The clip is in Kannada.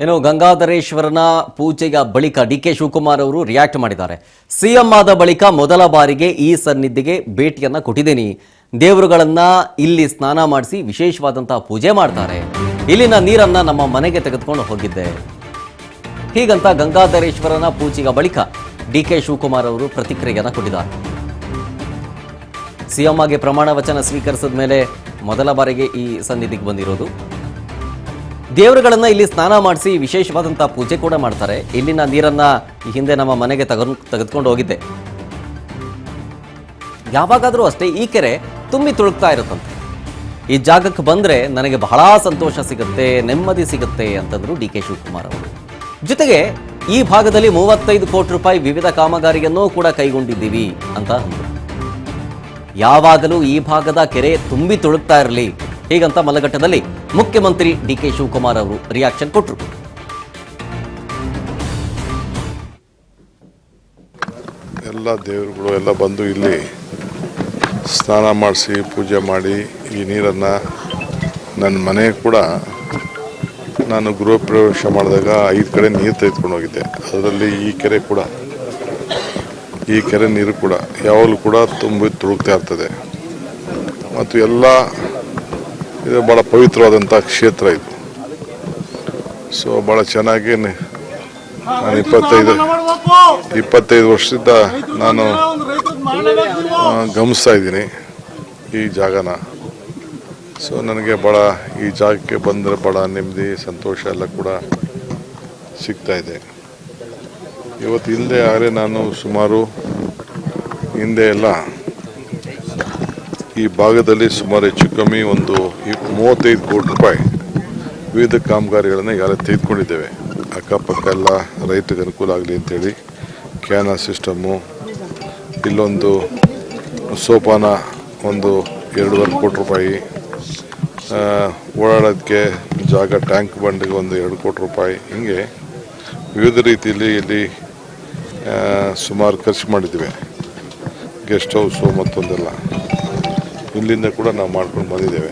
ಏನು ಗಂಗಾಧರೇಶ್ವರನ ಪೂಜೆಯ ಬಳಿಕ ಡಿ.ಕೆ. ಶಿವಕುಮಾರ್ ಅವರು ರಿಯಾಕ್ಟ್ ಮಾಡಿದ್ದಾರೆ. ಸಿಎಂ ಆದ ಬಳಿಕ ಮೊದಲ ಬಾರಿಗೆ ಈ ಸನ್ನಿಧಿಗೆ ಭೇಟಿಯನ್ನ ಕೊಟ್ಟಿದ್ದೀನಿ. ದೇವರುಗಳನ್ನ ಇಲ್ಲಿ ಸ್ನಾನ ಮಾಡಿಸಿ ವಿಶೇಷವಾದಂತಹ ಪೂಜೆ ಮಾಡ್ತಾರೆ. ಇಲ್ಲಿನ ನೀರನ್ನ ನಮ್ಮ ಮನೆಗೆ ತೆಗೆದುಕೊಂಡು ಹೋಗಿದ್ದೆ. ಹೀಗಂತ ಗಂಗಾಧರೇಶ್ವರನ ಪೂಜೆಯ ಬಳಿಕ ಡಿ.ಕೆ. ಶಿವಕುಮಾರ್ ಅವರು ಪ್ರತಿಕ್ರಿಯೆಯನ್ನ ಕೊಟ್ಟಿದ್ದಾರೆ. ಸಿಎಂ ಆಗಿ ಪ್ರಮಾಣ ವಚನ ಸ್ವೀಕರಿಸಿದ ಮೇಲೆ ಮೊದಲ ಬಾರಿಗೆ ಈ ಸನ್ನಿಧಿಗೆ ಬಂದಿರೋದು. ದೇವರುಗಳನ್ನ ಇಲ್ಲಿ ಸ್ನಾನ ಮಾಡಿಸಿ ವಿಶೇಷವಾದಂತಹ ಪೂಜೆ ಕೂಡ ಮಾಡ್ತಾರೆ. ಇಲ್ಲಿನ ನೀರನ್ನ ಈ ಹಿಂದೆ ನಮ್ಮ ಮನೆಗೆ ತೆಗೆದುಕೊಂಡು ಹೋಗಿದ್ದೆ. ಯಾವಾಗಾದರೂ ಅಷ್ಟೇ ಈ ಕೆರೆ ತುಂಬಿ ತುಳುಕ್ತಾ ಇರುತ್ತಂತೆ. ಈ ಜಾಗಕ್ಕೆ ಬಂದ್ರೆ ನನಗೆ ಬಹಳ ಸಂತೋಷ ಸಿಗುತ್ತೆ, ನೆಮ್ಮದಿ ಸಿಗುತ್ತೆ ಅಂತಂದ್ರು ಡಿ.ಕೆ. ಶಿವಕುಮಾರ್ ಅವರು. ಜೊತೆಗೆ ಈ ಭಾಗದಲ್ಲಿ 35 ಕೋಟಿ ರೂಪಾಯಿ ವಿವಿಧ ಕಾಮಗಾರಿಯನ್ನು ಕೂಡ ಕೈಗೊಂಡಿದ್ದೀವಿ ಅಂತ ಅಂದರು. ಯಾವಾಗಲೂ ಈ ಭಾಗದ ಕೆರೆ ತುಂಬಿ ತುಳುಕ್ತಾ ಇರಲಿ ಹೀಗಂತ ಮಲಘಟ್ಟದಲ್ಲಿ ಮುಖ್ಯಮಂತ್ರಿ ಡಿ.ಕೆ. ಶಿವಕುಮಾರ್ ಅವರು ರಿಯಾಕ್ಷನ್ ಕೊಟ್ಟರು. ಎಲ್ಲ ದೇವರುಗಳು ಎಲ್ಲ ಬಂದು ಇಲ್ಲಿ ಸ್ನಾನ ಮಾಡಿಸಿ ಪೂಜೆ ಮಾಡಿ ಈ ನೀರನ್ನು ನನ್ನ ಮನೆಗೆ ಕೂಡ ನಾನು ಗೃಹ ಪ್ರವೇಶ ಮಾಡಿದಾಗ 5 ಕಡೆ ನೀರು ತೆಗೆದುಕೊಂಡು ಹೋಗಿದ್ದೆ. ಅದರಲ್ಲಿ ಈ ಕೆರೆ ನೀರು ಕೂಡ ಯಾವಾಗಲೂ ಕೂಡ ತುಂಬಿ ತುಳುಕ್ತಾ ಇರ್ತದೆ. ಮತ್ತು ಎಲ್ಲ ಇದು ಭಾಳ ಪವಿತ್ರವಾದಂಥ ಕ್ಷೇತ್ರ ಇದು. ಸೊ ಭಾಳ ಚೆನ್ನಾಗಿ ನಾನು 25 ವರ್ಷದಿಂದ ನಾನು ಗಮನಿಸ್ತಾ ಇದ್ದೀನಿ ಈ ಜಾಗನ. ಸೊ ನನಗೆ ಭಾಳ ಈ ಜಾಗಕ್ಕೆ ಬಂದರೆ ಭಾಳ ನೆಮ್ಮದಿ ಸಂತೋಷ ಎಲ್ಲ ಕೂಡ ಸಿಗ್ತಾ ಇದೆ. ಇವತ್ತು ಹಿಂದೆ ಆದರೆ ನಾನು ಸುಮಾರು ಹಿಂದೆ ಎಲ್ಲ ಈ ಭಾಗದಲ್ಲಿ ಸುಮಾರು ಹೆಚ್ಚು ಕಮ್ಮಿ ಒಂದು 35 ಕೋಟಿ ರೂಪಾಯಿ ವಿವಿಧ ಕಾಮಗಾರಿಗಳನ್ನು ಈಗಾಗಲೇ ತೆಗೆದುಕೊಂಡಿದ್ದೇವೆ. ಅಕ್ಕಪಕ್ಕ ಎಲ್ಲ ರೈತರಿಗೆ ಅನುಕೂಲ ಆಗಲಿ ಅಂತೇಳಿ ಕ್ಯಾನಲ್ ಸಿಸ್ಟಮ್ಮು, ಇಲ್ಲೊಂದು ಸೋಪಾನ ಒಂದು 2.5 ಕೋಟಿ ರೂಪಾಯಿ, ಓಡಾಡೋದಕ್ಕೆ ಜಾಗ ಟ್ಯಾಂಕ್ ಬಂಡಿಗೆ ಒಂದು 2 ಕೋಟಿ ರೂಪಾಯಿ, ಹೀಗೆ ವಿವಿಧ ರೀತಿಯಲ್ಲಿ ಇಲ್ಲಿ ಸುಮಾರು ಖರ್ಚು ಮಾಡಿದ್ದೇವೆ. ಗೆಸ್ಟ್ ಹೌಸು ಮತ್ತೊಂದೆಲ್ಲ ಇಲ್ಲಿಂದ ಕೂಡ ನಾವು ಮಾಡ್ಕೊಂಡು ಬಂದಿದ್ದೇವೆ.